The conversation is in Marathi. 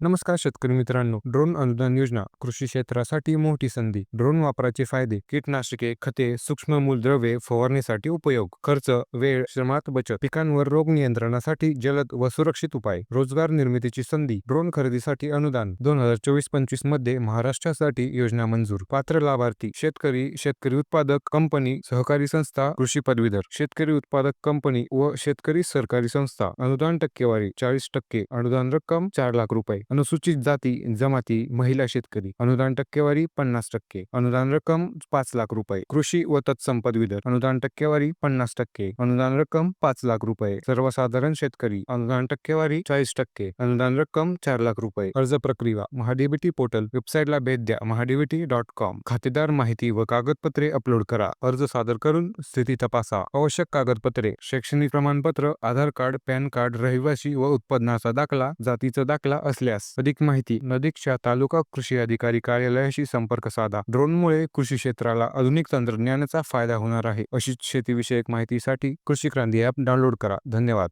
नमस्कार शेतकरी मित्रांनो, ड्रोन अनुदान योजना कृषी क्षेत्रासाठी मोठी संधी. ड्रोन वापराचे फायदे: कीटकनाशके, खते, सूक्ष्म मूलद्रव्ये फवारणीसाठी उपयोग, खर्च, वेळ, श्रमात बचत, पिकांवर रोग नियंत्रणासाठी जलद व सुरक्षित उपाय, रोजगार निर्मितीची संधी. ड्रोन खरेदीसाठी अनुदान 2024-25 मध्ये महाराष्ट्रासाठी योजना मंजूर. पात्र लाभार्थी: शेतकरी, शेतकरी उत्पादक कंपनी, सहकारी संस्था, कृषी पदवीधर, शेतकरी उत्पादक कंपनी व शेतकरी सरकारी संस्था. अनुदान टक्केवारी 40%. अनुदान रक्कम 4 लाख रुपये. अनुसूचित जाती जमाती महिला शेतकरी. अनुदान टक्केवारी 50%. अनुदान रक्कम 5 लाख रुपये. कृषी व तत्सम पदवीधर. अनुदान टक्केवारी 50%. अनुदान रक्कम 5 लाख रुपये. सर्वसाधारण शेतकरी. अनुदान टक्केवारी 40%. अनुदान रक्कम 4 लाख रुपये. अर्ज प्रक्रिया: महाडीबीटी पोर्टल. वेबसाईटला भेट द्या महाडीबीटी.com. खातेदार माहिती व कागदपत्रे अपलोड करा. अर्ज सादर करून स्थिती तपासा. आवश्यक कागदपत्रे: शैक्षणिक प्रमाणपत्र, आधार कार्ड, पॅन कार्ड, रहिवासी व उत्पन्नाचा दाखला, जातीचा दाखला असल्यास. अधिक माहिती नजीकच्या तालुका कृषी अधिकारी कार्यालयाशी संपर्क साधा. ड्रोनमुळे कृषी क्षेत्राला आधुनिक तंत्रज्ञानाचा फायदा होणार आहे. अशीच शेतीविषयक माहितीसाठी कृषी क्रांती ॲप डाउनलोड करा. धन्यवाद.